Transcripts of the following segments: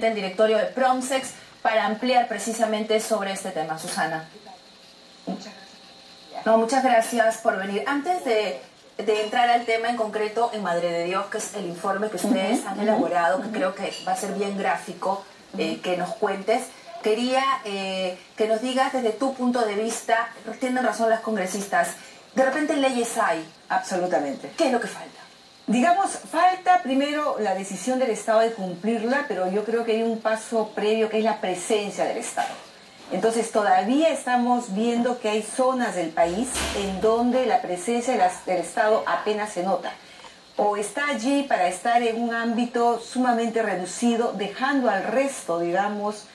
del directorio de Promsex, para ampliar precisamente sobre este tema. Susana. Muchas gracias. No, muchas gracias por venir. Antes de entrar al tema en concreto en Madre de Dios, que es el informe que ustedes han elaborado, que creo que va a ser bien gráfico, que nos cuentes, quería que nos digas desde tu punto de vista, tienen razón las congresistas, de repente leyes hay. Absolutamente. ¿Qué es lo que falta? Digamos, falta primero la decisión del Estado de cumplirla, pero yo creo que hay un paso previo que es la presencia del Estado. Entonces todavía estamos viendo que hay zonas del país en donde la presencia del Estado apenas se nota. O está allí para estar en un ámbito sumamente reducido, dejando al resto, digamos,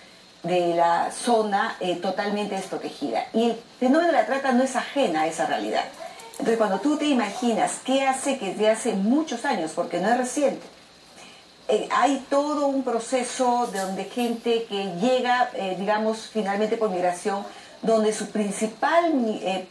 de la zona totalmente desprotegida. Y el fenómeno de la trata no es ajena a esa realidad. Entonces cuando tú te imaginas qué hace que desde hace muchos años, porque no es reciente, hay todo un proceso de donde gente que llega, digamos, finalmente por migración, donde su principal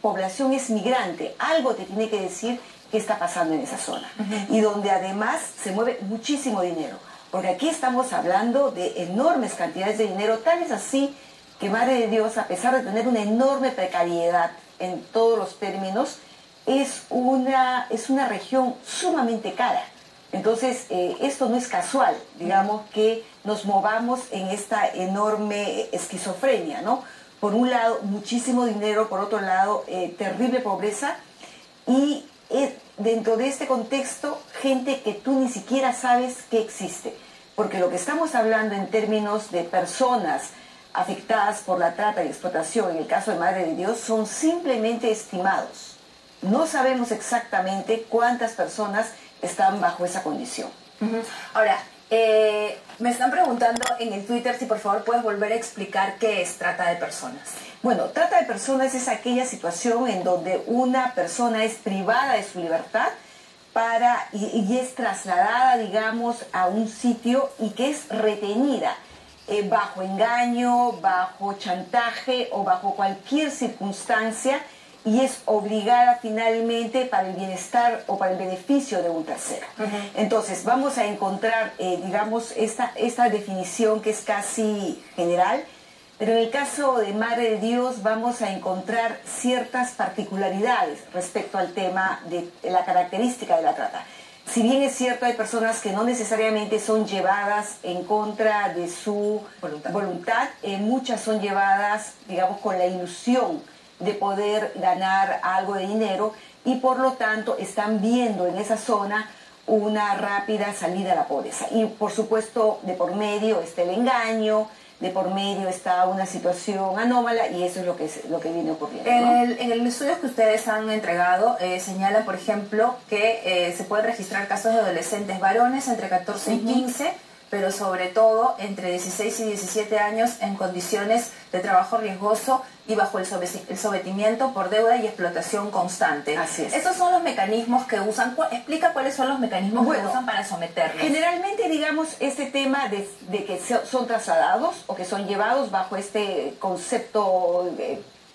población es migrante, algo te tiene que decir qué está pasando en esa zona. Y donde además se mueve muchísimo dinero, porque aquí estamos hablando de enormes cantidades de dinero, tal es así que Madre de Dios, a pesar de tener una enorme precariedad en todos los términos, es una región sumamente cara. Entonces, esto no es casual, digamos, que nos movamos en esta enorme esquizofrenia, ¿no? Por un lado, muchísimo dinero, por otro lado, terrible pobreza, y dentro de este contexto, gente que tú ni siquiera sabes que existe. Porque lo que estamos hablando en términos de personas afectadas por la trata y explotación, en el caso de Madre de Dios, son simplemente estimados. No sabemos exactamente cuántas personas están bajo esa condición. Ahora, me están preguntando en el Twitter si por favor puedes volver a explicar qué es trata de personas. Bueno, trata de personas es aquella situación en donde una persona es privada de su libertad y es trasladada, digamos, a un sitio y que es retenida bajo engaño, bajo chantaje o bajo cualquier circunstancia, y es obligada finalmente para el bienestar o para el beneficio de un tercero. Entonces vamos a encontrar, digamos, esta definición que es casi general, pero en el caso de Madre de Dios vamos a encontrar ciertas particularidades respecto al tema de la característica de la trata. Si bien es cierto, hay personas que no necesariamente son llevadas en contra de su voluntad, muchas son llevadas, digamos, con la ilusión de poder ganar algo de dinero, y por lo tanto están viendo en esa zona una rápida salida a la pobreza. Y por supuesto de por medio está el engaño, de por medio está una situación anómala, y eso es lo que viene ocurriendo, ¿no? En el estudio que ustedes han entregado señalan, por ejemplo, que se pueden registrar casos de adolescentes varones entre 14 y 15, pero sobre todo entre 16 y 17 años en condiciones de trabajo riesgoso y bajo el sometimiento por deuda y explotación constante. Así es. Esos son los mecanismos que usan. Explica cuáles son los mecanismos que usan para someterlos. Generalmente, digamos, este tema de que son trasladados o que son llevados bajo este concepto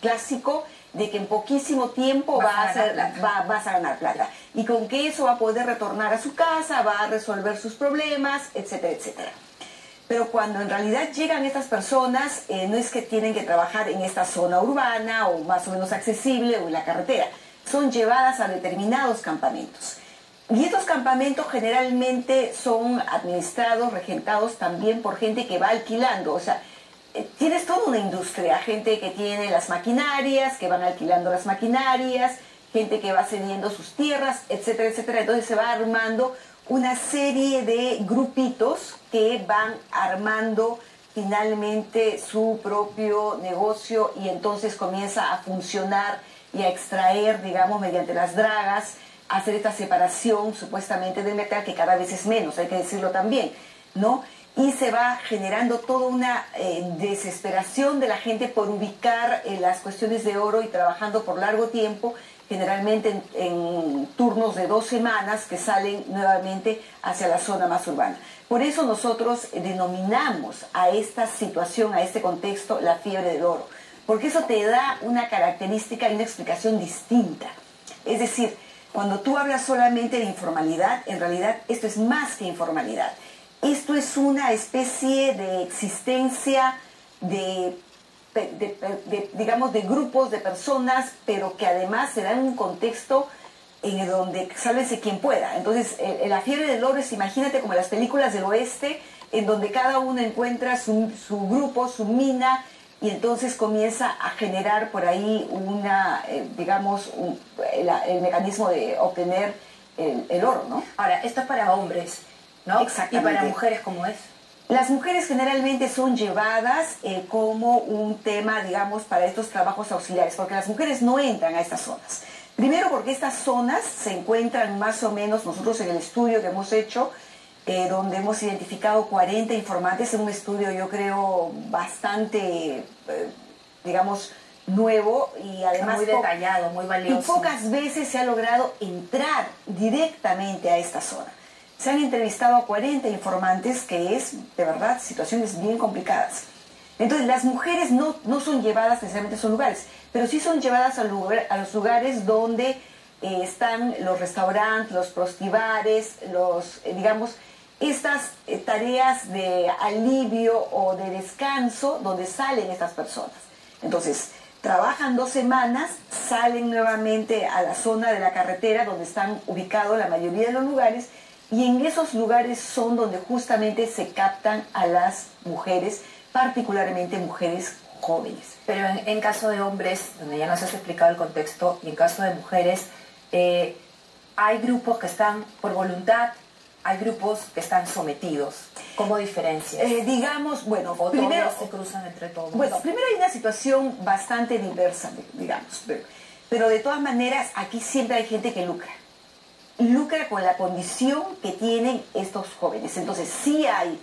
clásico de que en poquísimo tiempo vas a ganar plata. Y con que eso va a poder retornar a su casa, va a resolver sus problemas, etcétera, etcétera. Pero cuando en realidad llegan estas personas, no es que tienen que trabajar en esta zona urbana o más o menos accesible o en la carretera. Son llevadas a determinados campamentos. Y estos campamentos generalmente son administrados, regentados también por gente que va alquilando. O sea, tienes toda una industria, gente que tiene las maquinarias, que van alquilando las maquinarias, gente que va cediendo sus tierras, etcétera, etcétera. Entonces se va armando una serie de grupitos que van armando finalmente su propio negocio, y entonces comienza a funcionar y a extraer, digamos, mediante las dragas, a hacer esta separación supuestamente del metal, que cada vez es menos, hay que decirlo también, ¿no? Y se va generando toda una desesperación de la gente por ubicar las cuestiones de oro, y trabajando por largo tiempo, generalmente en turnos de 2 semanas, que salen nuevamente hacia la zona más urbana. Por eso nosotros denominamos a esta situación, a este contexto, la fiebre del oro, porque eso te da una característica y una explicación distinta. Es decir, cuando tú hablas solamente de informalidad, en realidad esto es más que informalidad. esto es una especie de existencia digamos, de grupos de personas, pero que además se da en un contexto en donde sálvese quien pueda. Entonces, la fiebre del oro es, imagínate, como las películas del oeste, en donde cada uno encuentra su grupo, su mina, y entonces comienza a generar por ahí digamos, el mecanismo de obtener el oro, ¿no? Ahora, esto es para hombres, ¿no? Exactamente. ¿Y para mujeres cómo es? Las mujeres generalmente son llevadas como un tema, digamos, para estos trabajos auxiliares, porque las mujeres no entran a estas zonas. Primero porque estas zonas se encuentran más o menos, nosotros en el estudio que hemos hecho, donde hemos identificado 40 informantes, en un estudio yo creo bastante, digamos, nuevo y además muy detallado, muy valioso. Y pocas veces se ha logrado entrar directamente a esta zona. Se han entrevistado a 40 informantes, que es, de verdad, situaciones bien complicadas. Entonces, las mujeres no son llevadas necesariamente a esos lugares, pero sí son llevadas a los lugares donde están los restaurantes, los prostibares, digamos, estas tareas de alivio o de descanso donde salen estas personas. Entonces, trabajan 2 semanas, salen nuevamente a la zona de la carretera donde están ubicados la mayoría de los lugares, y en esos lugares son donde justamente se captan a las mujeres, particularmente mujeres jóvenes. Pero en caso de hombres, donde ya nos has explicado el contexto, y en caso de mujeres, hay grupos que están por voluntad, hay grupos que están sometidos. ¿Cómo diferencias? Digamos, bueno, ¿O primero todos se cruzan entre todos? Bueno, primero hay una situación bastante diversa, digamos, pero de todas maneras aquí siempre hay gente que lucra con la condición que tienen estos jóvenes. Entonces sí hay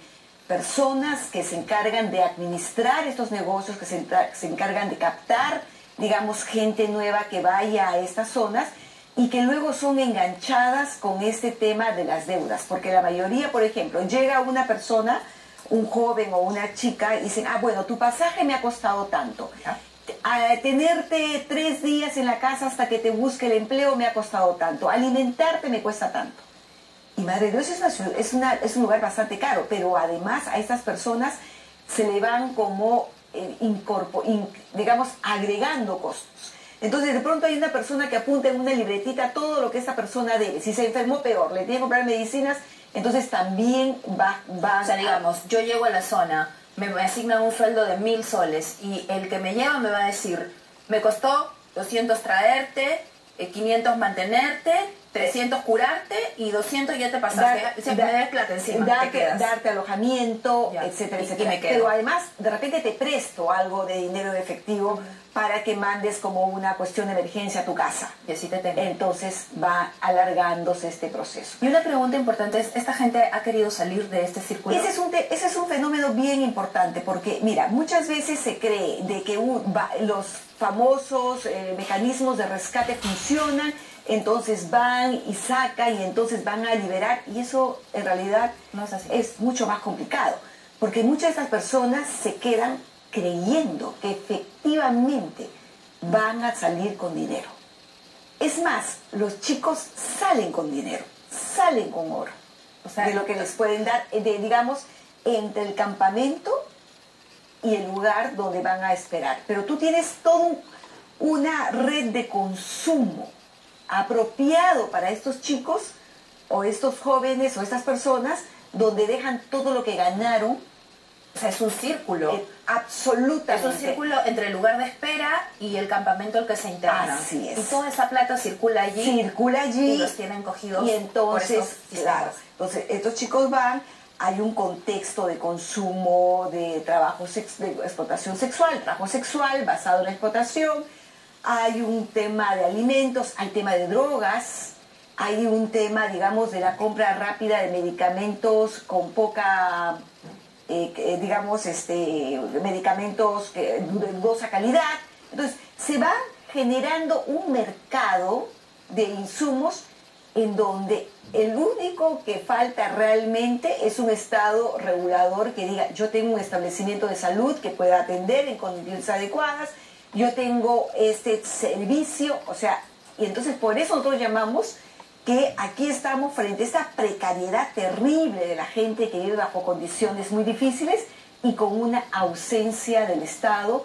personas que se encargan de administrar estos negocios, que se encargan de captar, digamos, gente nueva que vaya a estas zonas y que luego son enganchadas con este tema de las deudas. Porque la mayoría, por ejemplo, llega una persona, un joven o una chica, y dicen, bueno, tu pasaje me ha costado tanto. A tenerte 3 días en la casa hasta que te busque el empleo me ha costado tanto. Alimentarte me cuesta tanto. Y Madre de Dios es un lugar bastante caro, pero además a estas personas se le van como, digamos, agregando costos. Entonces de pronto hay una persona que apunta en una libretita todo lo que esta persona debe. Si se enfermó, peor, le tiene que comprar medicinas, entonces también va o sea, digamos, yo llego a la zona, me asignan un sueldo de 1000 soles y el que me lleva me va a decir, me costó 200 traerte, 500 mantenerte, 300 curarte y 200 ya te pasaste. Me des plata encima. Darte alojamiento, ya, etcétera, etcétera. Pero además, de repente te presto algo de dinero de efectivo para que mandes como una cuestión de emergencia a tu casa. Y así te tengo. Entonces va alargándose este proceso. Y una pregunta importante es, ¿esta gente ha querido salir de este círculo? Ese es un fenómeno bien importante porque, mira, muchas veces se cree de que los famosos mecanismos de rescate funcionan, entonces van y sacan y entonces van a liberar, y eso en realidad no es así. Es mucho más complicado, porque muchas de estas personas se quedan creyendo que efectivamente van a salir con dinero. Es más, los chicos salen con dinero, salen con oro, o sea, de lo que les pueden dar, digamos, entre el campamento y el lugar donde van a esperar. Pero tú tienes toda una red de consumo apropiado para estos chicos o estos jóvenes o estas personas, donde dejan todo lo que ganaron. O sea, es un círculo. Absolutamente. Es un círculo entre el lugar de espera y el campamento al que se internan. Así es. Y toda esa plata circula allí. Y los tienen cogidos. Y entonces, claro, entonces estos chicos van, hay un contexto de consumo, de trabajo, de explotación sexual, trabajo sexual basado en la explotación. Hay un tema de alimentos, hay tema de drogas, hay un tema, digamos, de la compra rápida de medicamentos con poca, digamos, medicamentos de dudosa calidad. Entonces, se va generando un mercado de insumos en donde el único que falta realmente es un Estado regulador que diga, yo tengo un establecimiento de salud que pueda atender en condiciones adecuadas, yo tengo este servicio, o sea, y entonces por eso nosotros llamamos que aquí estamos frente a esta precariedad terrible de la gente que vive bajo condiciones muy difíciles y con una ausencia del Estado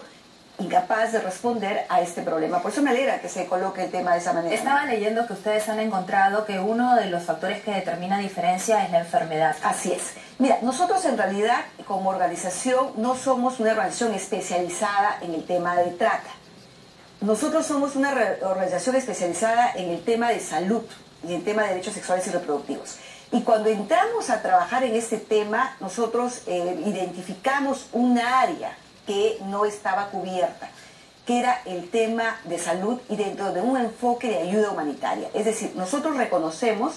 incapaz de responder a este problema. Por eso me alegra que se coloque el tema de esa manera. Estaba leyendo que ustedes han encontrado que uno de los factores que determina diferencia es la enfermedad. Así es. Mira, nosotros en realidad como organización no somos una organización especializada en el tema de trata. Nosotros somos una organización especializada en el tema de salud y en el tema de derechos sexuales y reproductivos. Y cuando entramos a trabajar en este tema, nosotros identificamos un área que no estaba cubierta, que era el tema de salud y dentro de un enfoque de ayuda humanitaria. Es decir, nosotros reconocemos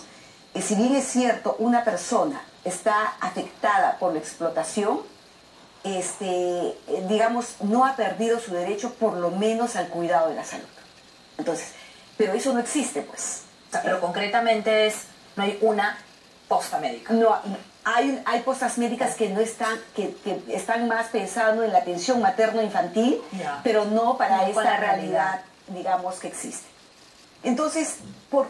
que si bien es cierto, una persona está afectada por la explotación, digamos, no ha perdido su derecho por lo menos al cuidado de la salud. Entonces, pero eso no existe, pues. O sea, pero concretamente no hay una posta médica. No, hay postas médicas que no están, que están más pensando en la atención materno-infantil, pero no para esta realidad, digamos, que existe. Entonces, ¿por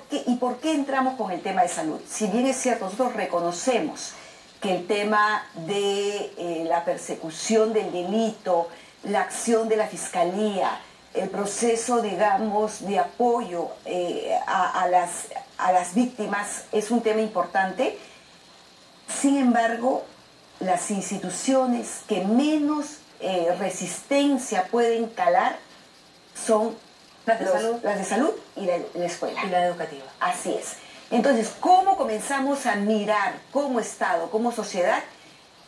qué entramos con el tema de salud? Si bien es cierto, nosotros reconocemos que el tema de la persecución del delito, la acción de la fiscalía, el proceso, digamos, de apoyo a las víctimas es un tema importante. Sin embargo, las instituciones que menos resistencia pueden calar son las de salud y la escuela. Y la educativa. Así es. Entonces, ¿cómo comenzamos a mirar como Estado, como sociedad,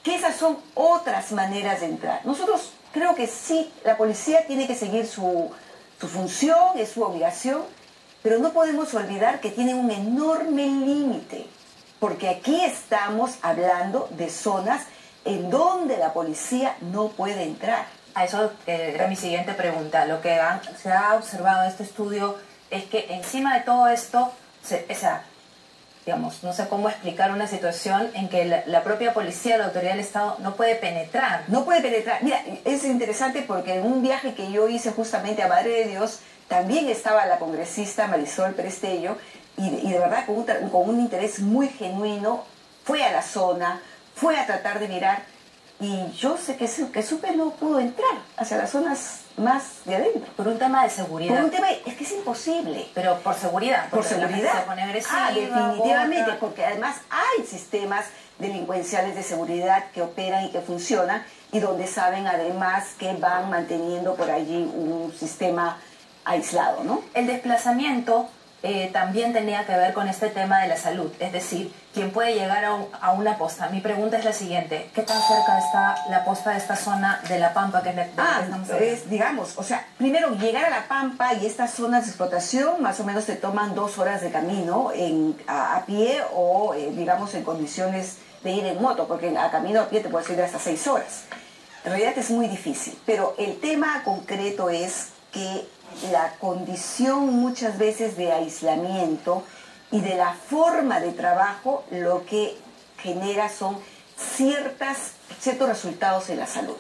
que esas son otras maneras de entrar? Nosotros creo que sí, la policía tiene que seguir su función, es su obligación, pero no podemos olvidar que tienen un enorme límite, porque aquí estamos hablando de zonas en donde la policía no puede entrar. A eso era mi siguiente pregunta. Lo que se ha observado en este estudio es que encima de todo esto, digamos, no sé cómo explicar una situación en que la propia policía, la autoridad del Estado, no puede penetrar. No puede penetrar. Mira, es interesante porque en un viaje que yo hice justamente a Madre de Dios, también estaba la congresista Marisol Prestello, y de verdad con un interés muy genuino, fue a la zona, fue a tratar de mirar, y yo sé que Supe no pudo entrar hacia las zonas más de adentro. Por un tema de seguridad. Por un tema, es que es imposible. Pero por seguridad. Por seguridad. Se pone agresiva, definitivamente, bota. porque además hay sistemas delincuenciales de seguridad que operan y que funcionan, y donde saben además que van manteniendo por allí un sistema aislado, ¿no? El desplazamiento también tenía que ver con este tema de la salud, es decir, quien puede llegar a una posta. Mi pregunta es la siguiente: ¿qué tan cerca está la posta de esta zona de La Pampa, que es la que estamos hablando? Digamos, o sea, primero llegar a La Pampa y estas zonas de explotación más o menos te toman 2 horas de camino a pie o, digamos, en condiciones de ir en moto, porque a camino a pie te puedes ir hasta 6 horas. En realidad es muy difícil, pero el tema concreto es que la condición muchas veces de aislamiento y de la forma de trabajo lo que genera son ciertos resultados en la salud.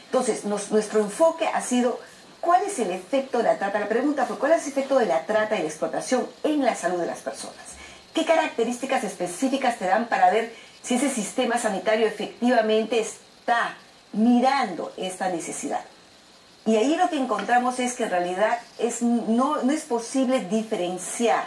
Entonces, nuestro enfoque ha sido ¿cuál es el efecto de la trata? La pregunta fue ¿cuál es el efecto de la trata y la explotación en la salud de las personas? ¿Qué características específicas te dan para ver si ese sistema sanitario efectivamente está mirando esta necesidad? Y ahí lo que encontramos es que en realidad no es posible diferenciar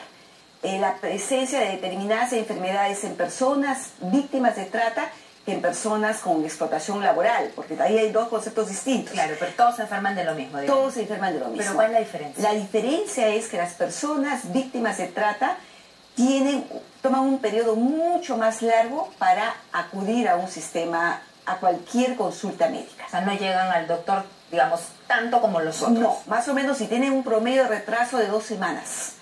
la presencia de determinadas enfermedades en personas víctimas de trata que en personas con explotación laboral, porque ahí hay 2 conceptos distintos. Claro, pero todos se enferman de lo mismo, digamos. Todos se enferman de lo mismo. ¿Pero cuál es la diferencia? La diferencia es que las personas víctimas de trata toman un periodo mucho más largo para acudir a un sistema, a cualquier consulta médica. O sea, no llegan al doctor, digamos, tanto como los otros. No, más o menos si tienen un promedio de retraso de 2 semanas.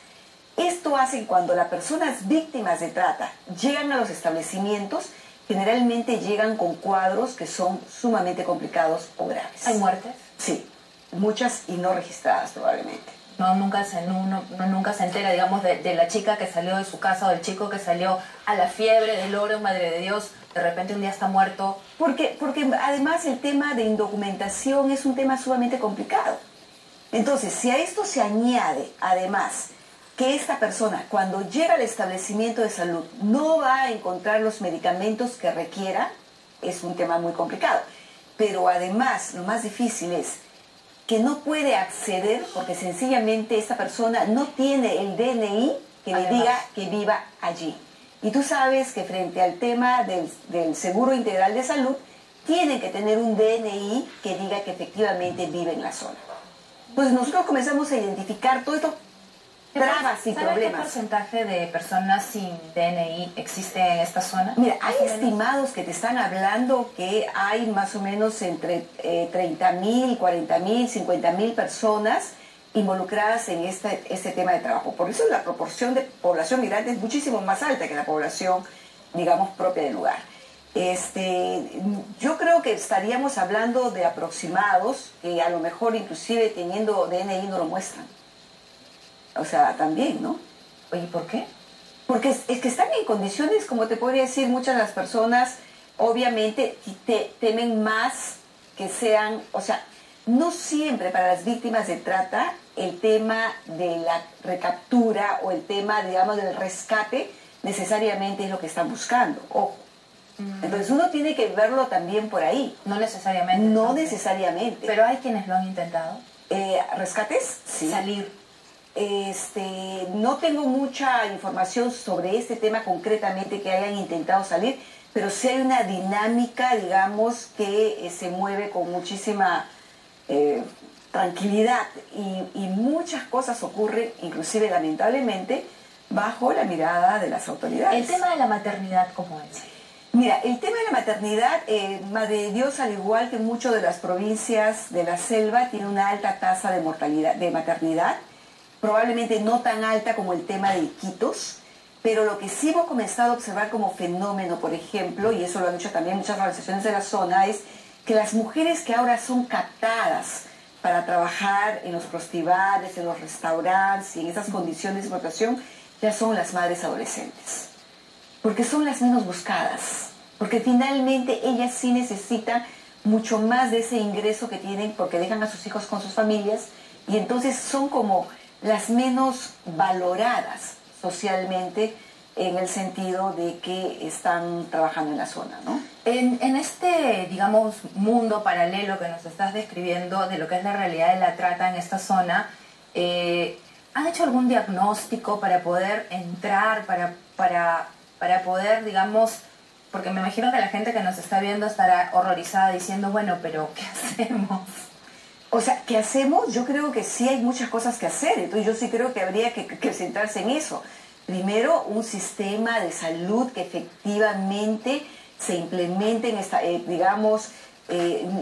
Esto hace que cuando las personas víctimas de trata llegan a los establecimientos, generalmente llegan con cuadros que son sumamente complicados o graves. ¿Hay muertes? Sí, muchas y no registradas probablemente. Nunca se entera, digamos, de la chica que salió de su casa o del chico que salió a la fiebre del oro en Madre de Dios, de repente un día está muerto. Porque además el tema de indocumentación es un tema sumamente complicado. Entonces, si a esto se añade además que esta persona, cuando llega al establecimiento de salud, no va a encontrar los medicamentos que requiera, es un tema muy complicado. Pero además, lo más difícil es que no puede acceder porque sencillamente esta persona no tiene el DNI que le diga que viva allí. Y tú sabes que frente al tema del Seguro Integral de Salud, tienen que tener un DNI que diga que efectivamente vive en la zona. Pues nosotros comenzamos a identificar todo esto, trabas y problemas. ¿Qué porcentaje de personas sin DNI existe en esta zona? Mira, hay estimados que te están hablando que hay más o menos entre 30.000, 40.000, 50.000 personas involucradas en este tema de trabajo. Por eso la proporción de población migrante es muchísimo más alta que la población, digamos, propia del lugar. Yo creo que estaríamos hablando de aproximados que a lo mejor inclusive teniendo DNI no lo muestran. O sea, también, ¿no? Oye, ¿por qué? Porque es que están en condiciones, como te podría decir, muchas de las personas obviamente temen más que sean, o sea, no siempre para las víctimas de trata el tema de la recaptura o el tema, digamos, del rescate necesariamente es lo que están buscando. Ojo. Entonces uno tiene que verlo también por ahí. No necesariamente. No necesariamente. Pero hay quienes lo han intentado. ¿Rescates? Sí. Salir. No tengo mucha información sobre este tema concretamente que hayan intentado salir, pero sí hay una dinámica, digamos, que se mueve con muchísima tranquilidad y muchas cosas ocurren, inclusive lamentablemente, bajo la mirada de las autoridades. El tema de la maternidad, ¿cómo es? Mira, el tema de la maternidad, Madre de Dios, al igual que muchas de las provincias de la selva, tiene una alta tasa de mortalidad, de maternidad, probablemente no tan alta como el tema de Iquitos, pero lo que sí hemos comenzado a observar como fenómeno, por ejemplo, y eso lo han dicho también muchas organizaciones de la zona, es que las mujeres que ahora son captadas para trabajar en los prostíbulos, en los restaurantes y en esas condiciones de explotación, ya son las madres adolescentes. Porque son las menos buscadas, porque finalmente ellas sí necesitan mucho más de ese ingreso que tienen porque dejan a sus hijos con sus familias y entonces son como las menos valoradas socialmente en el sentido de que están trabajando en la zona, ¿no? En este, digamos, mundo paralelo que nos estás describiendo de lo que es la realidad de la trata en esta zona, ¿han hecho algún diagnóstico para poder entrar, para poder, digamos, porque me imagino que la gente que nos está viendo estará horrorizada diciendo, bueno, pero ¿qué hacemos? O sea, ¿qué hacemos? Yo creo que sí hay muchas cosas que hacer, entonces yo sí creo que habría que centrarse en eso. Primero, un sistema de salud que efectivamente se implemente en esta, digamos,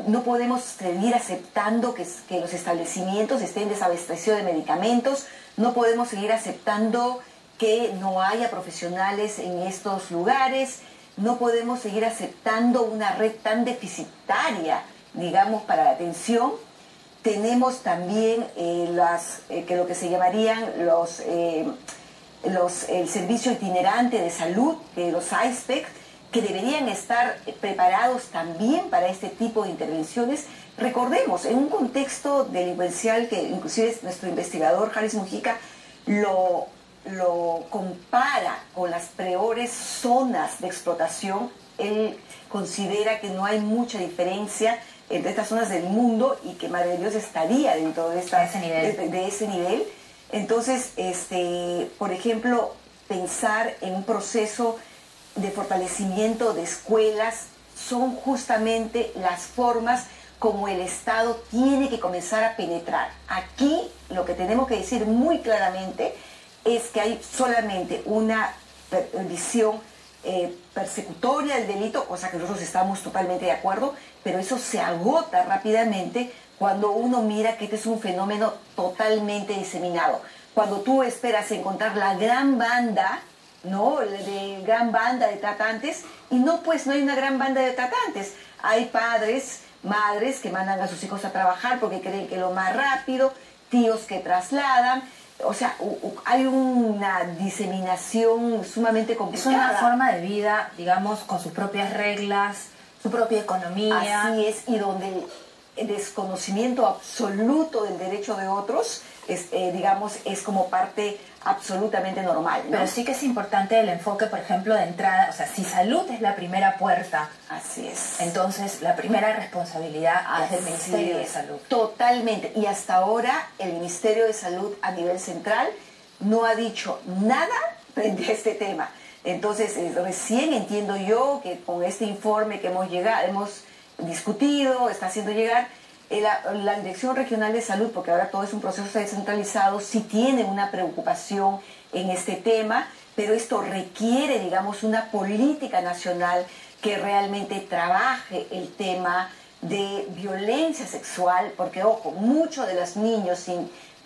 no podemos seguir aceptando que los establecimientos estén desabastecidos de medicamentos, no podemos seguir aceptando que no haya profesionales en estos lugares, no podemos seguir aceptando una red tan deficitaria, digamos, para la atención. Tenemos también que lo que se llamarían el servicio itinerante de salud, los ISPEC, que deberían estar preparados también para este tipo de intervenciones. Recordemos, en un contexto delincuencial que inclusive nuestro investigador Harris Mujica lo compara con las peores zonas de explotación, él considera que no hay mucha diferencia entre estas zonas del mundo y que Madre de Dios estaría dentro de ese nivel. Entonces, por ejemplo, pensar en un proceso de fortalecimiento de escuelas son justamente las formas como el Estado tiene que comenzar a penetrar. Aquí lo que tenemos que decir muy claramente es que hay solamente una visión persecutoria del delito, cosa que nosotros estamos totalmente de acuerdo, pero eso se agota rápidamente cuando uno mira que este es un fenómeno totalmente diseminado. Cuando tú esperas encontrar la gran banda, ¿no? Gran banda de tratantes, y no, pues no hay una gran banda de tratantes. Hay padres, madres que mandan a sus hijos a trabajar porque creen que es lo más rápido, tíos que trasladan. O sea, hay una diseminación sumamente complicada. Es una forma de vida, digamos, con sus propias reglas, su propia economía. Así es, y donde desconocimiento absoluto del derecho de otros, digamos, es como parte absolutamente normal, ¿no? Pero sí que es importante el enfoque, por ejemplo, de entrada, o sea, si salud es la primera puerta, así es. Entonces la primera responsabilidad es del Ministerio de Salud. Totalmente. Y hasta ahora el Ministerio de Salud a nivel central no ha dicho nada frente a este tema. Entonces, recién entiendo yo que con este informe que hemos discutido, está haciendo llegar, la Dirección Regional de Salud, porque ahora todo es un proceso descentralizado, sí tiene una preocupación en este tema, pero esto requiere, digamos, una política nacional que realmente trabaje el tema de violencia sexual, porque, ojo, muchos de los niños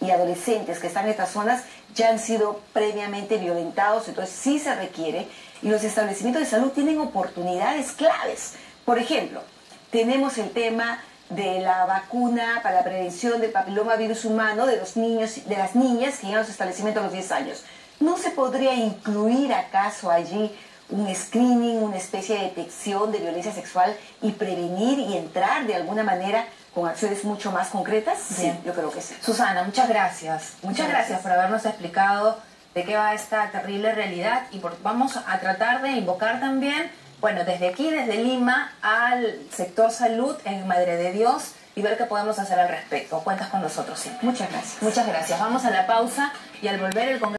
y adolescentes que están en estas zonas ya han sido previamente violentados, entonces sí se requiere, y los establecimientos de salud tienen oportunidades claves. Por ejemplo, tenemos el tema de la vacuna para la prevención del papilomavirus humano de los niños, de las niñas que llegan a los establecimientos a los 10 años. ¿No se podría incluir acaso allí un screening, una especie de detección de violencia sexual y prevenir y entrar de alguna manera con acciones mucho más concretas? Bien. Sí, yo creo que sí. Susana, muchas gracias. Muchas gracias por habernos explicado de qué va esta terrible realidad y vamos a tratar de invocar también, bueno, desde aquí, desde Lima, al sector salud en Madre de Dios y ver qué podemos hacer al respecto. Cuentas con nosotros siempre. Muchas gracias. Muchas gracias. Vamos a la pausa y al volver el Congreso